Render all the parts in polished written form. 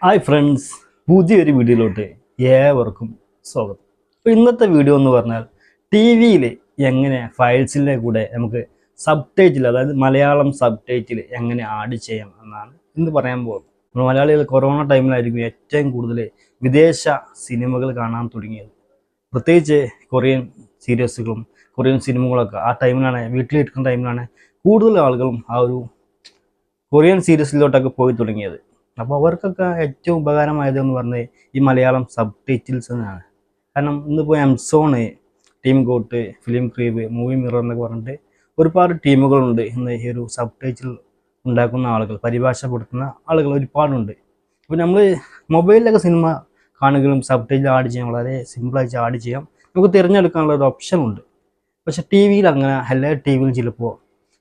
Hi friends, പുതിയൊരു വീഡിയോയിലോട്ട് ഏവർക്കും സ്വാഗതം. അപ്പോൾ ഇന്നത്തെ വീഡിയോ എന്ന് പറഞ്ഞാൽ ടി വിയിൽ എങ്ങനെ ഫയൽസിൻ്റെ കൂടെ നമുക്ക് സബ് ടൈറ്റിൽ, അതായത് മലയാളം സബ് ടൈറ്റിൽ എങ്ങനെ ആഡ് ചെയ്യാം എന്നാണ് ഇന്ന് പറയാൻ പോകുന്നത്. നമ്മൾ മലയാളികൾ കൊറോണ ടൈമിലായിരിക്കും ഏറ്റവും കൂടുതൽ വിദേശ സിനിമകൾ കാണാൻ തുടങ്ങിയത്. പ്രത്യേകിച്ച് കൊറിയൻ സീരീസുകളും കൊറിയൻ സിനിമകളൊക്കെ ആ ടൈമിലാണ്, വീട്ടിലിരിക്കുന്ന ടൈമിലാണ് കൂടുതൽ ആളുകളും ആ ഒരു കൊറിയൻ സീരീസിലോട്ടൊക്കെ പോയി തുടങ്ങിയത്. അപ്പോൾ അവർക്കൊക്കെ ഏറ്റവും ഉപകാരമായതെന്ന് പറഞ്ഞാൽ ഈ മലയാളം സബ് ടൈറ്റിൽസ് എന്നാണ്. കാരണം ഇന്നിപ്പോൾ MSone, team goat, film crew, movie mirror എന്നൊക്കെ പറഞ്ഞിട്ട് ഒരുപാട് ടീമുകളുണ്ട്. ഇന്ന് ഈ ഒരു സബ് ടൈറ്റിൽ ഉണ്ടാക്കുന്ന ആളുകൾ, പരിഭാഷപ്പെടുത്തുന്ന ആളുകൾ ഒരുപാടുണ്ട്. അപ്പോൾ നമ്മൾ മൊബൈലിലൊക്കെ സിനിമ കാണുകയും സബ് ടൈറ്റിൽ ആഡ് ചെയ്യാൻ വളരെ സിമ്പിളായിട്ട് ആഡ് ചെയ്യാം. നമുക്ക് തിരഞ്ഞെടുക്കാനുള്ള ഒരു ഓപ്ഷൻ ഉണ്ട്. പക്ഷേ ടി വിയിൽ അങ്ങനെ എല്ലാ ടി വിയിലും ചിലപ്പോൾ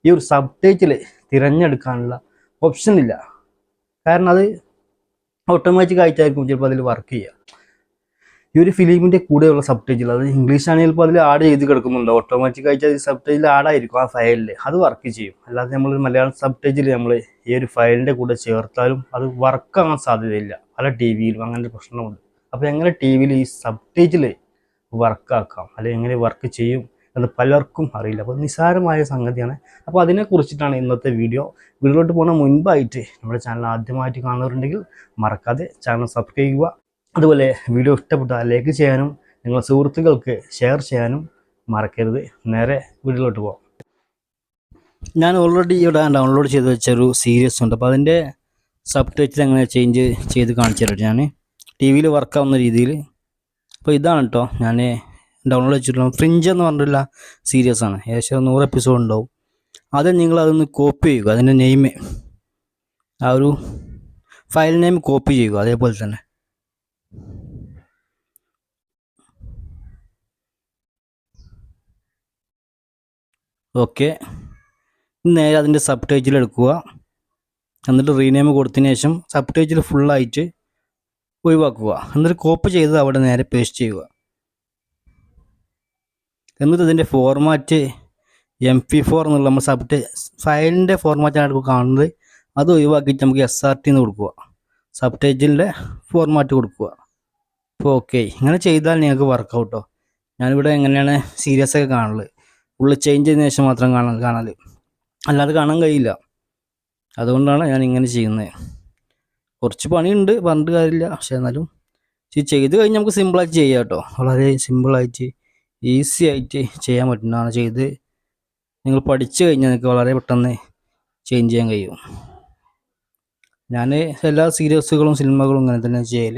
ഈ ഒരു സബ് ടൈറ്റിൽ തിരഞ്ഞെടുക്കാനുള്ള ഓപ്ഷൻ ഇല്ല. കാരണം അത് ഓട്ടോമാറ്റിക് ആയിട്ടായിരിക്കും ചിലപ്പോൾ അതിൽ വർക്ക് ചെയ്യുക. ഈ ഒരു ഫിലിമിൻ്റെ കൂടെയുള്ള സബ് ടൈറ്റിൽ, അത് ഇംഗ്ലീഷ് ആണെങ്കിൽ ചിലപ്പോൾ അതിൽ ആഡ് ചെയ്ത് കിടക്കുന്നുണ്ട്. ഓട്ടോമാറ്റിക് ആയിട്ട് അത് സബ് ടൈറ്റിൽ ആഡായിരിക്കും ആ ഫയലിൽ, അത് വർക്ക് ചെയ്യും. അല്ലാതെ നമ്മൾ മലയാളം സബ് ടൈറ്റിൽ നമ്മൾ ഈ ഒരു ഫയലിൻ്റെ കൂടെ ചേർത്താലും അത് വർക്കാകാൻ സാധ്യതയില്ല. പല ടി വിയിലും അങ്ങനെ ഒരു പ്രശ്നമുണ്ട്. അപ്പോൾ എങ്ങനെ ടി വിയിൽ ഈ സബ് ടൈറ്റിൽ വർക്കാക്കാം, അല്ലെങ്കിൽ എങ്ങനെ വർക്ക് ചെയ്യും എന്ന് പലർക്കും അറിയില്ല. അപ്പോൾ നിസ്സാരമായ സംഗതിയാണ്. അപ്പോൾ അതിനെക്കുറിച്ചിട്ടാണ് ഇന്നത്തെ വീഡിയോയിലോട്ട് പോകുന്ന മുൻപായിട്ട് നമ്മുടെ ചാനൽ ആദ്യമായിട്ട് കാണുന്നവരുണ്ടെങ്കിൽ മറക്കാതെ ചാനൽ സബ്സ്ക്രൈബ് ചെയ്യുക. അതുപോലെ വീഡിയോ ഇഷ്ടപ്പെട്ടാൽ ലൈക്ക് ചെയ്യാനും നിങ്ങളുടെ സുഹൃത്തുക്കൾക്ക് ഷെയർ ചെയ്യാനും മറക്കരുത്. നേരെ വീഡിയോയിലോട്ട് പോകാം. ഞാൻ ഓൾറെഡി ഇവിടെ ഡൗൺലോഡ് ചെയ്ത് വെച്ചൊരു സീരീസ് ഉണ്ട്. അപ്പോൾ അതിൻ്റെ സബ് ടൈറ്റിൽ എങ്ങനെ ചേഞ്ച് ചെയ്ത് കാണിച്ചു തരാം ഞാൻ ടി വിയിൽ വർക്കാവുന്ന രീതിയിൽ. അപ്പോൾ ഇതാണ് കേട്ടോ ഞാൻ ഡൗൺലോഡ് ചെയ്തിട്ടുള്ള ഫ്രിഞ്ച് എന്ന് പറഞ്ഞിട്ടുള്ള സീരീസ് ആണ്. ഏകദേശം 100 എപ്പിസോഡ് ഉണ്ടാവും. ആദ്യം നിങ്ങൾ അതൊന്ന് കോപ്പി ചെയ്യുക, അതിൻ്റെ നെയിം, ആ ഒരു ഫയൽ നെയിം കോപ്പി ചെയ്യുക. അതേപോലെ തന്നെ ഓക്കെ, നേരെ അതിൻ്റെ സബ് ടൈറ്റിൽ എടുക്കുക. എന്നിട്ട് റീനെയിം കൊടുത്തതിന് ശേഷം സബ് ടൈറ്റിൽ ഫുള്ളായിട്ട് ഒഴിവാക്കുക. എന്നിട്ട് കോപ്പി ചെയ്ത് അവിടെ നേരെ പേസ്റ്റ് ചെയ്യുക. എന്നിട്ട് ഇതിൻ്റെ ഫോർമാറ്റ് MP4 എന്നുള്ള നമ്മൾ ഫയലിൻ്റെ ഫോർമാറ്റാണ് കാണുന്നത്. അത് ഒഴിവാക്കിയിട്ട് നമുക്ക് SRT എന്ന് കൊടുക്കുക, സബ് ടൈറ്റിലിൻ്റെ ഫോർമാറ്റ് കൊടുക്കുക. അപ്പോൾ ഓക്കെ, ഇങ്ങനെ ചെയ്താൽ നിങ്ങൾക്ക് വർക്കൗട്ടോ. ഞാനിവിടെ എങ്ങനെയാണ് സീരിയസൊക്കെ കാണല്, ഫുള്ള് ചേഞ്ച് ചെയ്തതിന് ശേഷം മാത്രം കാണല്, അല്ലാതെ കാണാൻ കഴിയില്ല. അതുകൊണ്ടാണ് ഞാൻ ഇങ്ങനെ ചെയ്യുന്നത്. കുറച്ച് പണിയുണ്ട്, പറഞ്ഞിട്ട് കാര്യമില്ല. പക്ഷേ എന്നാലും ചെയ്ത് കഴിഞ്ഞാൽ നമുക്ക് സിമ്പിളായിട്ട് ചെയ്യാം കേട്ടോ. വളരെ സിമ്പിളായിട്ട് ഈസി ആയിട്ട് ചെയ്യാൻ പറ്റുന്നതാണ്. ചെയ്ത് നിങ്ങൾ പഠിച്ചു കഴിഞ്ഞാൽ നിങ്ങൾക്ക് വളരെ പെട്ടെന്ന് ചേഞ്ച് ചെയ്യാൻ കഴിയും. ഞാൻ എല്ലാ സീരീസുകളും സിനിമകളും ഇങ്ങനെ തന്നെ ചെയ്യൽ.